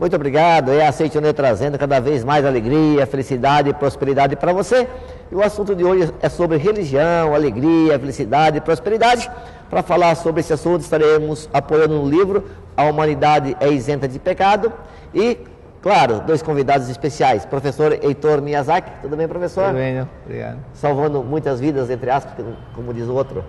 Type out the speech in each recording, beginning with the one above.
Muito obrigado. É a Seitione trazendo cada vez mais alegria, felicidade e prosperidade para você. E o assunto de hoje é sobre religião, alegria, felicidade e prosperidade. Para falar sobre esse assunto, estaremos apoiando um livro, A Humanidade é Isenta de Pecado. E, claro, dois convidados especiais. Professor Heitor Miyazaki. Tudo bem, professor? Tudo bem, obrigado. Salvando muitas vidas, entre aspas, como diz o outro.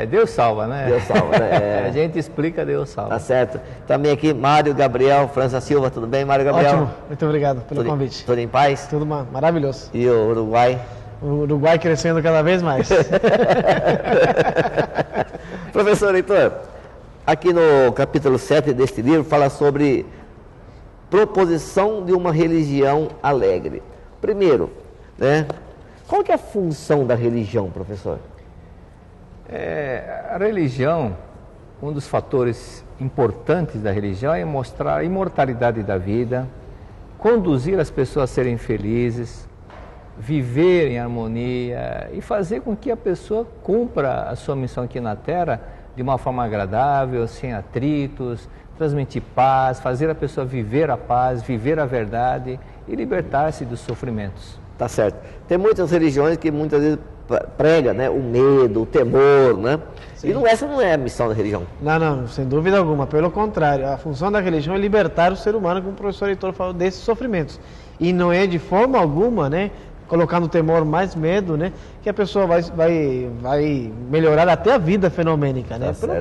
Deus salva, né? Deus salva, né? A gente explica, Deus salva. Tá certo. Também aqui, Mário Gabriel França Silva. Tudo bem, Mário Gabriel? Ótimo. Muito obrigado pelo convite. Tudo em paz? Tudo maravilhoso. E o Uruguai? O Uruguai crescendo cada vez mais. Professor Heitor, aqui no capítulo 7 deste livro fala sobre proposição de uma religião alegre. Primeiro, né? Qual que é a função da religião, professor? A religião, um dos fatores importantes da religião é mostrar a imortalidade da vida, conduzir as pessoas a serem felizes, viver em harmonia e fazer com que a pessoa cumpra a sua missão aqui na Terra de uma forma agradável, sem atritos, transmitir paz, fazer a pessoa viver a paz, viver a verdade e libertar-se dos sofrimentos. Tá certo. Tem muitas religiões que muitas vezes prega, né, o medo, o temor, né? Sim. E essa não é a missão da religião. Não, sem dúvida alguma. Pelo contrário, a função da religião é libertar o ser humano, como o professor Heitor falou, desses sofrimentos. E não é de forma alguma, né, colocando temor, mais medo, né, que a pessoa vai melhorar até a vida fenomênica, né? Tá pelo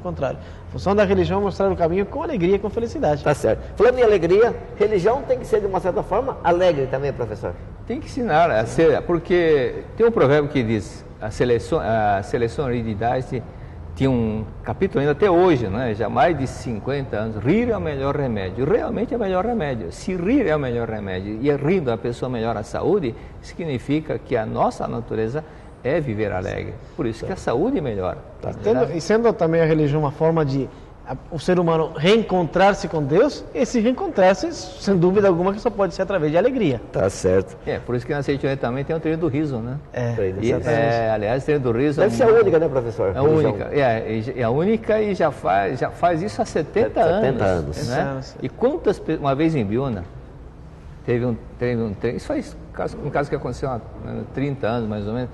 contrário. A função da religião é mostrar o caminho com alegria, com felicidade. Tá certo. Falando em alegria, religião tem que ser de uma certa forma alegre também, professor. Tem que ensinar a ser, porque tem um provérbio que diz, a seleção de idade tinha um capítulo ainda até hoje, né? Já mais de 50 anos, rir é o melhor remédio, realmente é o melhor remédio. Se rir é o melhor remédio e rindo a pessoa melhora a saúde, significa que a nossa natureza é viver alegre, por isso que a saúde melhora. Tá. E sendo também a religião uma forma de o ser humano reencontrar-se com Deus, esse reencontrar-se, sem dúvida alguma, que só pode ser através de alegria. Tá certo. Por isso que na Seitione também tem o treino do riso, né? Aliás, o treino do riso... Deve ser a única, né, professor? É a única, é a única e já faz isso há 70 anos. 70 anos. Né? E quantas pessoas... Uma vez em Biúna, teve um treino, isso faz um caso que aconteceu há 30 anos, mais ou menos.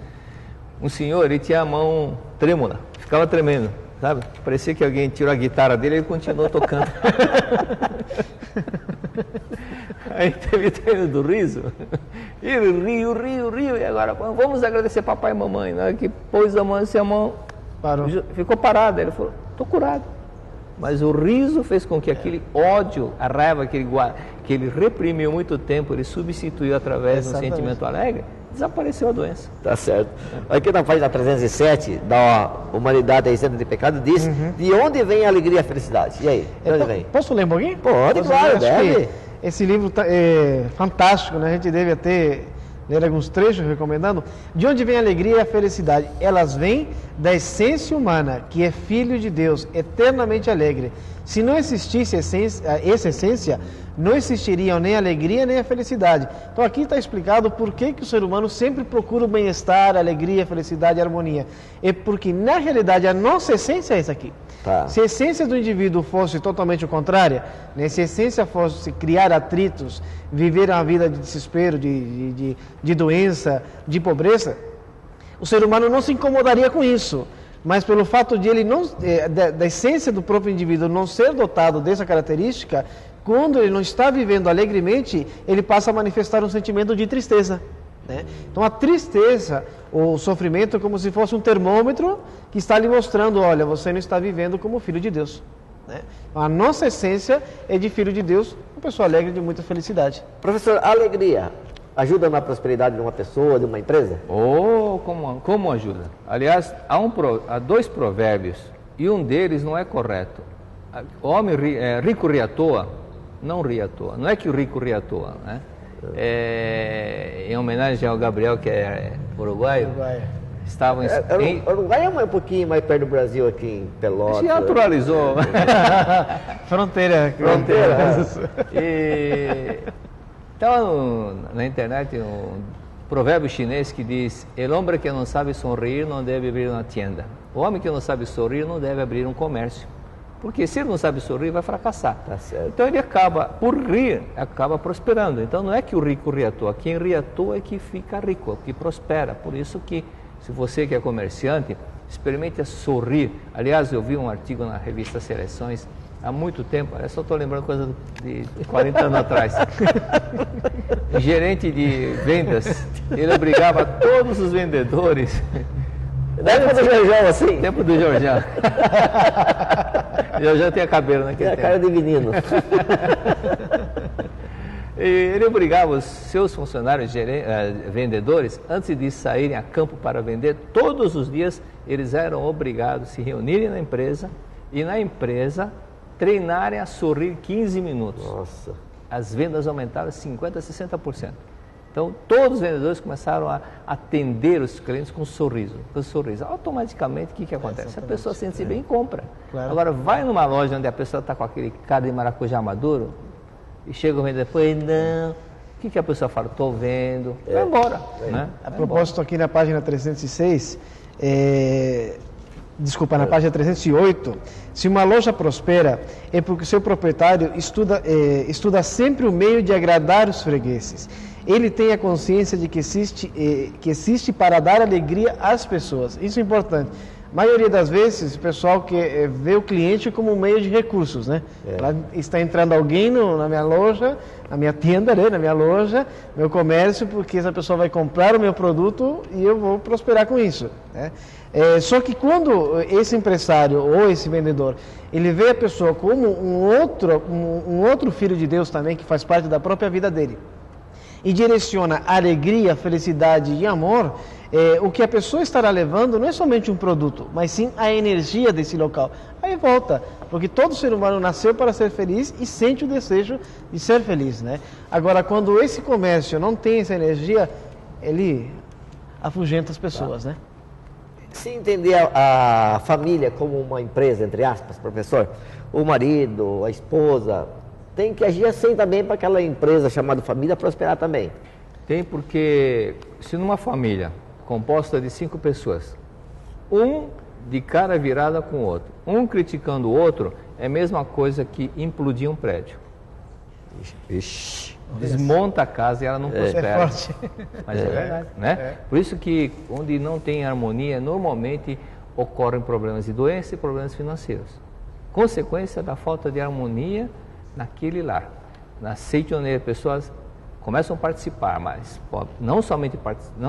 Um senhor, ele tinha a mão trêmula, ficava tremendo. Sabe? Parecia que alguém tirou a guitarra dele e ele continuou tocando. Aí teve treino do riso. Ele riu. E agora, vamos agradecer papai e mamãe. Na hora que pôs a mão assim, a mão parou. Ficou parada. Ele falou, estou curado. Mas o riso fez com que aquele ódio, a raiva que ele reprimiu muito tempo, ele substituiu através de um sentimento alegre. Desapareceu a doença. Tá certo. Aqui na página 307 da Humanidade é Isenta de Pecado diz de onde vem a alegria e a felicidade. E aí? De onde vem? Posso ler um pouquinho? Pode, claro, deve. Esse livro é fantástico, né? A gente deve até ler alguns trechos recomendando. De onde vem a alegria e a felicidade? Elas vêm da essência humana, que é filho de Deus, eternamente alegre. Se não existisse essa essência, não existiriam nem a alegria nem a felicidade. Então aqui está explicado por que o ser humano sempre procura o bem-estar, a alegria, a felicidade e a harmonia. É porque na realidade a nossa essência é essa aqui. Tá. Se a essência do indivíduo fosse totalmente o contrário, né? Se a essência fosse criar atritos, viver uma vida de desespero, de doença, de pobreza, o ser humano não se incomodaria com isso. Mas pelo fato de ele não, da essência do próprio indivíduo não ser dotado dessa característica, quando ele não está vivendo alegremente, ele passa a manifestar um sentimento de tristeza. Né? Então a tristeza, o sofrimento é como se fosse um termômetro que está lhe mostrando, olha, você não está vivendo como filho de Deus. Né? A nossa essência é de filho de Deus, uma pessoa alegre de muita felicidade. Professor, a alegria ajuda na prosperidade de uma pessoa, de uma empresa? Como ajuda? Aliás, há dois provérbios e um deles não é correto. O homem rico ri à toa, não ri à toa. Não é que o rico ri à toa, né? Em homenagem ao Gabriel, que é uruguaio. Estavam Uruguai é um pouquinho mais perto do Brasil, aqui em Pelotas. Se naturalizou. Fronteira. Então, na internet, um provérbio chinês que diz: El hombre que não sabe sorrir não deve abrir uma tienda. O homem que não sabe sorrir não deve abrir um comércio. Porque se ele não sabe sorrir, vai fracassar. Tá certo. Então ele acaba, por rir, acaba prosperando. Então não é que o rico ri à toa, quem ri à toa é que fica rico, que prospera. Por isso que, se você que é comerciante, experimente sorrir. Aliás, eu vi um artigo na revista Seleções, há muito tempo, eu só estou lembrando coisa de 40 anos atrás. O gerente de vendas, ele obrigava todos os vendedores... Tempo do Jorjão, assim? Tempo do Jorjão. Jorjão tem a cabelo naquele tempo. Cara de menino. E ele obrigava os seus funcionários, vendedores, antes de saírem a campo para vender, todos os dias eles eram obrigados a se reunirem na empresa e na empresa treinarem a sorrir 15 minutos. Nossa. As vendas aumentaram 50% a 60%. Então, todos os vendedores começaram a atender os clientes com um sorriso. Automaticamente, o que acontece? A pessoa sente-se bem e compra. Claro. Agora, vai numa loja onde a pessoa está com aquele cara de maracujá maduro e chega o vendedor, pois não, o que a pessoa fala? Estou vendo, vai embora. Né? A propósito, aqui na página 306, na página 308, se uma loja prospera, é porque o seu proprietário estuda sempre o meio de agradar os fregueses. Ele tem a consciência de que existe para dar alegria às pessoas. Isso é importante. A maioria das vezes, o pessoal vê o cliente como um meio de recursos, né? Lá está entrando alguém na minha loja, na minha tenda, né? Na minha loja, meu comércio, porque essa pessoa vai comprar o meu produto e eu vou prosperar com isso, né? Só que quando esse empresário ou esse vendedor, ele vê a pessoa como um outro filho de Deus também, que faz parte da própria vida dele, e direciona alegria, felicidade e amor, o que a pessoa estará levando não é somente um produto, mas sim a energia desse local. Aí volta, porque todo ser humano nasceu para ser feliz e sente o desejo de ser feliz, né? Agora, quando esse comércio não tem essa energia, ele afugenta as pessoas, né? Se entender a família como uma empresa, entre aspas, professor, o marido, a esposa, tem que agir assim também para aquela empresa chamada família prosperar também. Tem, porque se numa família composta de 5 pessoas, um de cara virada com o outro, um criticando o outro, é a mesma coisa que implodir um prédio. Ixi. Desmonta a casa e ela não prospera. É forte. Mas é verdade, né? Por isso que onde não tem harmonia, normalmente ocorrem problemas de doença e problemas financeiros. Consequência da falta de harmonia naquele lar. Na Seitoneira, pessoas começam a participar, mas não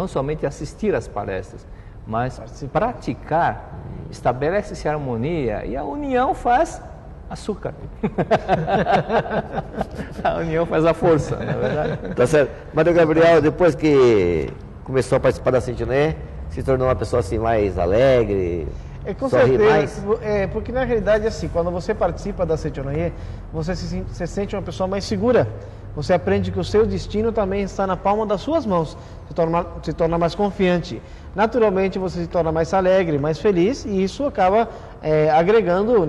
somente assistir às palestras, mas praticar, estabelece-se harmonia e a união faz açúcar. A união faz a força, não é verdade? Tá certo. Mário Gabriel, depois que começou a participar da Seitoneira, se tornou uma pessoa assim mais alegre, com sorri certeza, mais? Porque na realidade, assim, quando você participa da Seitoneira, você se sente uma pessoa mais segura. Você aprende que o seu destino também está na palma das suas mãos, se torna mais confiante. Naturalmente você se torna mais alegre, mais feliz, e isso acaba agregando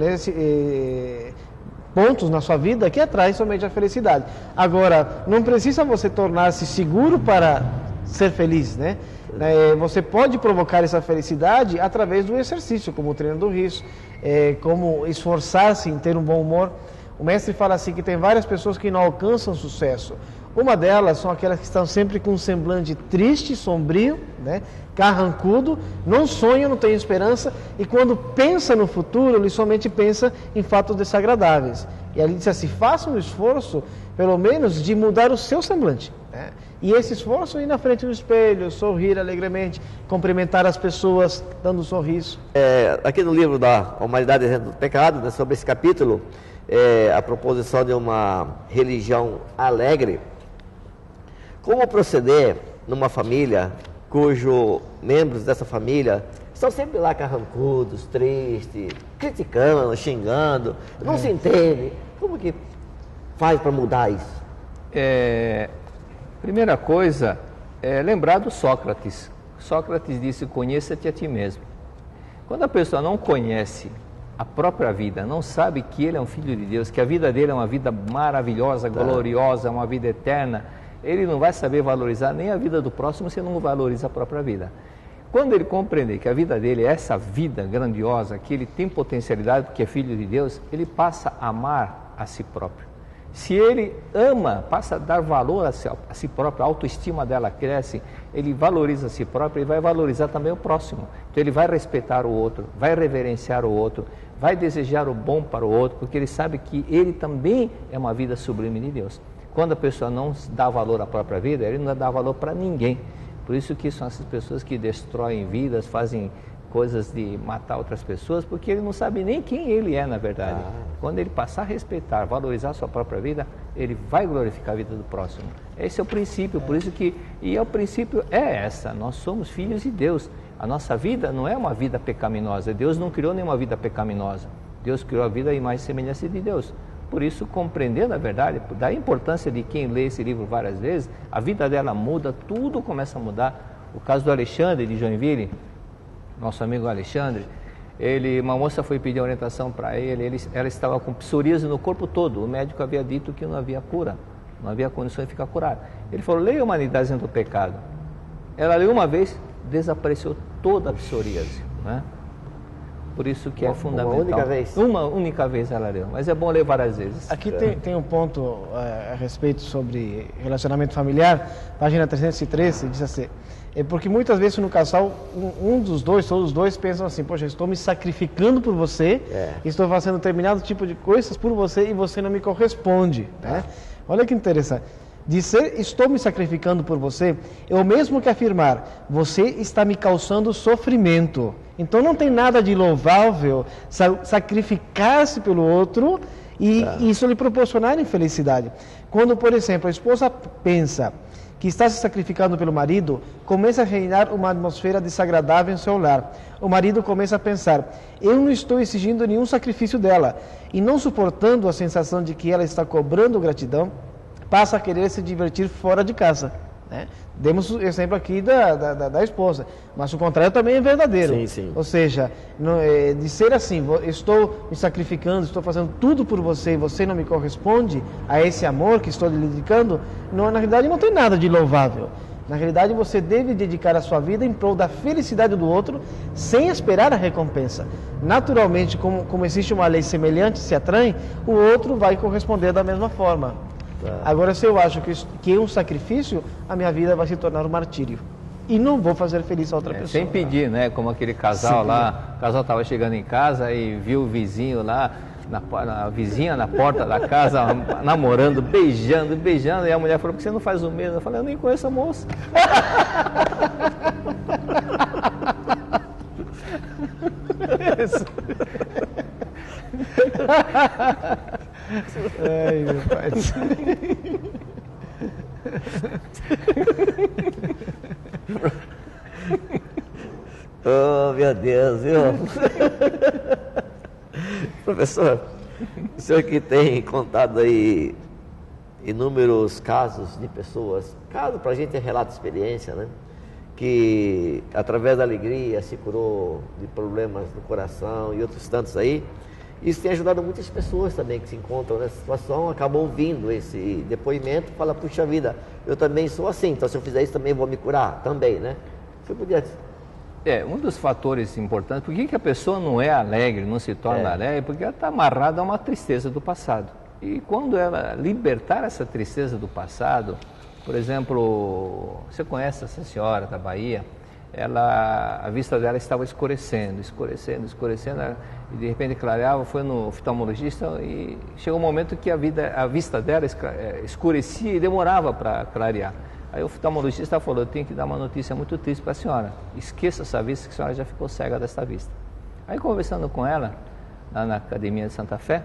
pontos na sua vida que atraem somente a felicidade. Agora, não precisa você tornar-se seguro para ser feliz, né? Você pode provocar essa felicidade através do exercício, como o treino do riso, como esforçar-se em ter um bom humor. O mestre fala assim que tem várias pessoas que não alcançam sucesso. Uma delas são aquelas que estão sempre com um semblante triste, sombrio, né? Carrancudo, não sonham, não têm esperança, e quando pensa no futuro, ele somente pensa em fatos desagradáveis. E ali diz assim, faça um esforço, pelo menos, de mudar o seu semblante, né? E esse esforço, ir na frente do espelho, sorrir alegremente, cumprimentar as pessoas, dando um sorriso. Aqui no livro da Humanidade do Pecado, né, sobre esse capítulo, a proposição de uma religião alegre. Como proceder numa família cujos membros dessa família estão sempre lá carrancudos, tristes, criticando, xingando, não se entendem? Como que faz para mudar isso? Primeira coisa é lembrar do Sócrates. Sócrates disse, conheça-te a ti mesmo. Quando a pessoa não conhece a própria vida, não sabe que ele é um filho de Deus, que a vida dele é uma vida maravilhosa, gloriosa, uma vida eterna, ele não vai saber valorizar nem a vida do próximo se não valoriza a própria vida. quando ele compreender que a vida dele é essa vida grandiosa, que ele tem potencialidade porque é filho de Deus, ele passa a amar a si próprio. Se ele ama, passa a dar valor a si próprio, a autoestima dela cresce, ele valoriza a si próprio, ele vai valorizar também o próximo. Então ele vai respeitar o outro, vai reverenciar o outro, vai desejar o bom para o outro, porque ele sabe que ele também é uma vida sublime de Deus. Quando a pessoa não dá valor à própria vida, ele não dá valor para ninguém. Por isso que são essas pessoas que destroem vidas, fazem coisas de matar outras pessoas, porque ele não sabe nem quem ele é na verdade. Quando ele passar a respeitar, valorizar a sua própria vida, ele vai glorificar a vida do próximo. Esse é o princípio, por isso que, e o princípio é essa, nós somos filhos de Deus. A nossa vida não é uma vida pecaminosa, Deus não criou nenhuma vida pecaminosa. Deus criou a vida à imagem e semelhança de Deus. Por isso, compreendendo a verdade, da importância de quem lê esse livro várias vezes, a vida dela muda, tudo começa a mudar. O caso do Alexandre de Joinville, nosso amigo Alexandre, uma moça foi pedir orientação para ele, ela estava com psoríase no corpo todo, o médico havia dito que não havia cura, não havia condição de ficar curada. Ele falou, leia a Humanidade do Pecado. Ela leu uma vez, desapareceu toda a psoríase, né? Por isso que é fundamental. Uma única vez? Uma única vez ela leu, mas é bom ler várias vezes. Aqui tem um ponto a respeito sobre relacionamento familiar, página 313, diz assim, é porque muitas vezes no casal, um dos dois, todos os dois pensam assim, poxa, estou me sacrificando por você, estou fazendo determinado tipo de coisas por você e você não me corresponde, né? Olha que interessante. Dizer, estou me sacrificando por você, é o mesmo que afirmar, você está me causando sofrimento. Então não tem nada de louvável sacrificar-se pelo outro e isso lhe proporcionar infelicidade. Quando, por exemplo, a esposa pensa que está se sacrificando pelo marido, começa a reinar uma atmosfera desagradável em seu lar. O marido começa a pensar, eu não estou exigindo nenhum sacrifício dela, e não suportando a sensação de que ela está cobrando gratidão, passa a querer se divertir fora de casa, né? Demos o exemplo aqui da esposa, mas o contrário também é verdadeiro. Sim, sim. Ou seja, de ser assim, estou me sacrificando, estou fazendo tudo por você e você não me corresponde a esse amor que estou lhe dedicando, na realidade não tem nada de louvável. Na realidade você deve dedicar a sua vida em prol da felicidade do outro, sem esperar a recompensa. Naturalmente, como existe uma lei semelhante, se atrai, o outro vai corresponder da mesma forma. Agora, se eu acho que é um sacrifício, a minha vida vai se tornar um martírio. E não vou fazer feliz a outra pessoa. Sem pedir, né? Como aquele casal lá, o casal estava chegando em casa e viu o vizinho lá, a vizinha na porta da casa, namorando, beijando, e a mulher falou, por que você não faz o mesmo? Eu falei, eu nem conheço a moça. Ai, meu pai. Oh, meu Deus, viu? Professor, o senhor que tem contado aí inúmeros casos de pessoas, caso para a gente é relato de experiência, né? Que através da alegria se curou de problemas no coração e outros tantos aí. Isso tem ajudado muitas pessoas também que se encontram nessa situação, acabam ouvindo esse depoimento e falam, puxa vida, eu também sou assim, então se eu fizer isso também vou me curar, também, né? Você podia... Um dos fatores importantes, por que a pessoa não é alegre, não se torna alegre? Porque ela está amarrada a uma tristeza do passado. E quando ela libertar essa tristeza do passado, por exemplo, você conhece essa senhora da Bahia, a vista dela estava escurecendo, e de repente clareava, foi no oftalmologista e chegou um momento que a vista dela escurecia e demorava para clarear. Aí o oftalmologista falou, eu tenho que dar uma notícia muito triste para a senhora, esqueça essa vista que a senhora já ficou cega desta vista. Aí conversando com ela, lá na Academia de Santa Fé,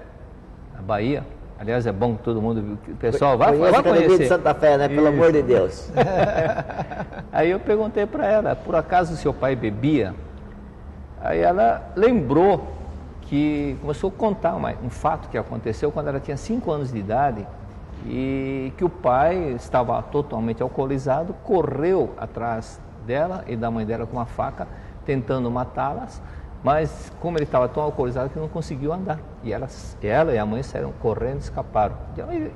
na Bahia, aliás é bom que todo mundo, o pessoal vai conhecer. A Academia de Santa Fé, né? Pelo amor de Deus. Aí eu perguntei para ela, por acaso seu pai bebia? Aí ela lembrou que começou a contar um fato que aconteceu quando ela tinha 5 anos de idade e que o pai estava totalmente alcoolizado, correu atrás dela e da mãe dela com uma faca, tentando matá-las, mas como ele estava tão alcoolizado que não conseguiu andar. E ela e a mãe saíram correndo e escaparam.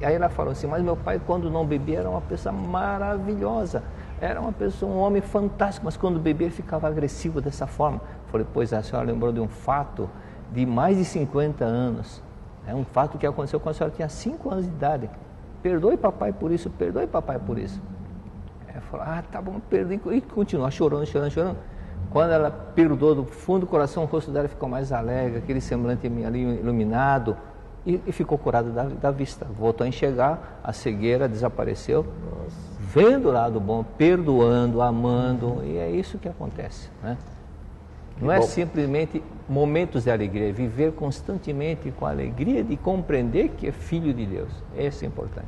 Aí ela falou assim, mas meu pai quando não bebia era uma pessoa maravilhosa. era uma pessoa, um homem fantástico, mas quando bebia ele ficava agressivo dessa forma. Falei, pois a senhora lembrou de um fato de mais de 50 anos. É um fato que aconteceu quando a senhora tinha 5 anos de idade. Perdoe papai por isso, perdoe papai por isso. Ela falou, tá bom, perdoe. E continuou chorando. Quando ela perdoou do fundo do coração, o rosto dela ficou mais alegre, aquele semblante ali iluminado, e ficou curada da vista. Voltou a enxergar, a cegueira desapareceu. Nossa. Vendo o lado bom, perdoando, amando, e é isso que acontece, né? Não é simplesmente momentos de alegria, é viver constantemente com a alegria de compreender que é filho de Deus. Isso é importante.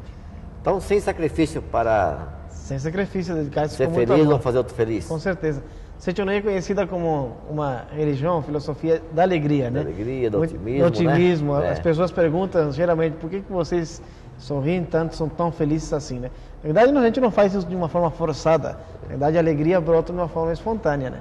Então, sem sacrifício para... Sem sacrifício, dedicar-se ser feliz ou fazer outro feliz. Com certeza. Seitonoye é conhecida como uma religião, filosofia da alegria, né? Da alegria, do otimismo, do otimismo, né? As pessoas perguntam, geralmente, por que vocês sorriem tanto, são tão felizes assim, né? Na verdade, a gente não faz isso de uma forma forçada. Na verdade, a alegria brota de uma forma espontânea, né?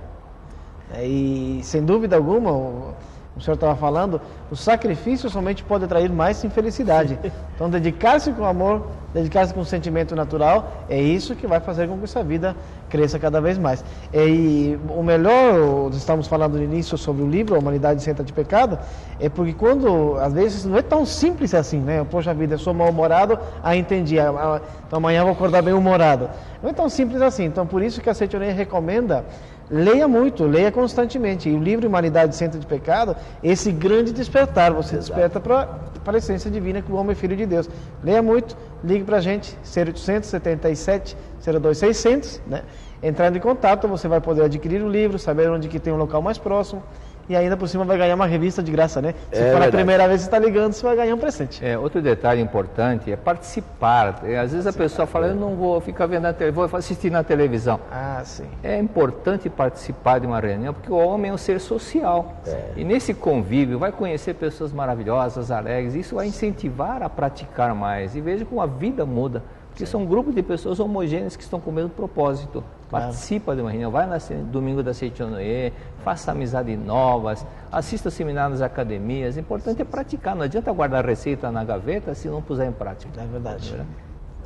E, sem dúvida alguma, o senhor estava falando, o sacrifício somente pode trazer mais infelicidade. Então, dedicar-se com amor, dedicar-se com sentimento natural, é isso que vai fazer com que essa vida cresça cada vez mais. E o melhor, estamos falando no início sobre o livro, A Humanidade Isenta de Pecado, é porque quando, às vezes, não é tão simples assim, né? Poxa vida, eu sou mal-humorado, entendi, então amanhã eu vou acordar bem-humorado. Não é tão simples assim, então por isso que a Seitonoye recomenda, leia muito, leia constantemente. E o livro Humanidade Isenta de Pecado, esse grande despertar, você desperta para a essência divina que o homem é filho de Deus. Leia muito, ligue para a gente, 0800 77 02 600, né? Entrando em contato, você vai poder adquirir o livro, saber onde que tem um local mais próximo, e ainda por cima vai ganhar uma revista de graça, né? Se for a primeira vez que você está ligando, você vai ganhar um presente. Outro detalhe importante é participar. Às vezes a pessoa fala, eu não vou ficar vendo na televisão, vou assistir na televisão. Sim. É importante participar de uma reunião, porque o homem é um ser social. E nesse convívio vai conhecer pessoas maravilhosas, alegres, isso vai incentivar a praticar mais. E veja como a vida muda. Porque são grupos de pessoas homogêneas que estão com o mesmo propósito. Participa de uma reunião, vai no domingo da Seitonoye, faça amizades novas, assista seminários nas academias. O importante é praticar, não adianta guardar receita na gaveta se não puser em prática. É verdade.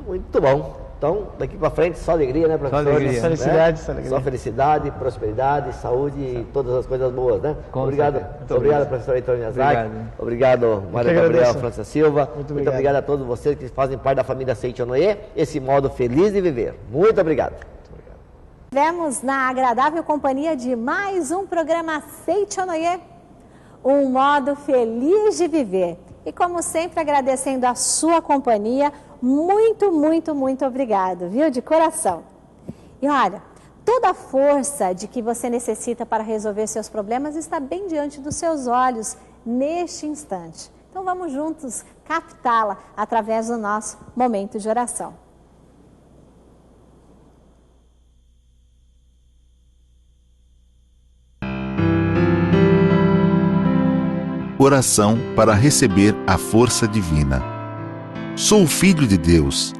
Muito bom. Então, daqui para frente, só alegria, né, professor? Só alegria. Felicidade, Só felicidade, prosperidade, saúde e todas as coisas boas, né? Obrigado, professor Heitor Miyazaki. Obrigado, Mário Gabriel França Silva. Muito obrigado a todos vocês que fazem parte da família Seitonoye, esse modo feliz de viver. Muito obrigado. Estivemos na agradável companhia de mais um programa Seitonoye, um modo feliz de viver. E como sempre, agradecendo a sua companhia, muito, muito, muito obrigado, viu? De coração. E olha, toda a força de que você necessita para resolver seus problemas está bem diante dos seus olhos, neste instante. Então vamos juntos captá-la através do nosso momento de oração. Oração para receber a força divina. Sou filho de Deus.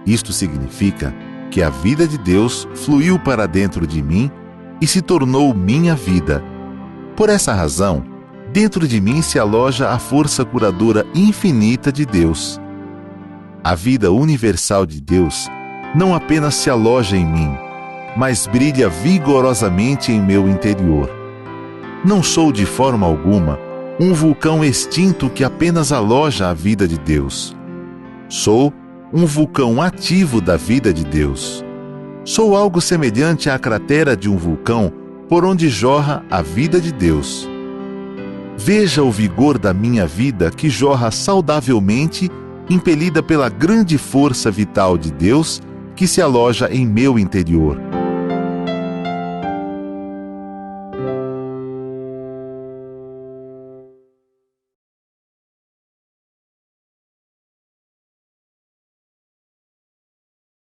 Isto significa que a vida de Deus fluiu para dentro de mim e se tornou minha vida. Por essa razão, dentro de mim se aloja a força curadora infinita de Deus. A vida universal de Deus não apenas se aloja em mim, mas brilha vigorosamente em meu interior. Não sou de forma alguma um vulcão extinto que apenas aloja a vida de Deus. Sou um vulcão ativo da vida de Deus. Sou algo semelhante à cratera de um vulcão por onde jorra a vida de Deus. Veja o vigor da minha vida que jorra saudavelmente, impelida pela grande força vital de Deus que se aloja em meu interior.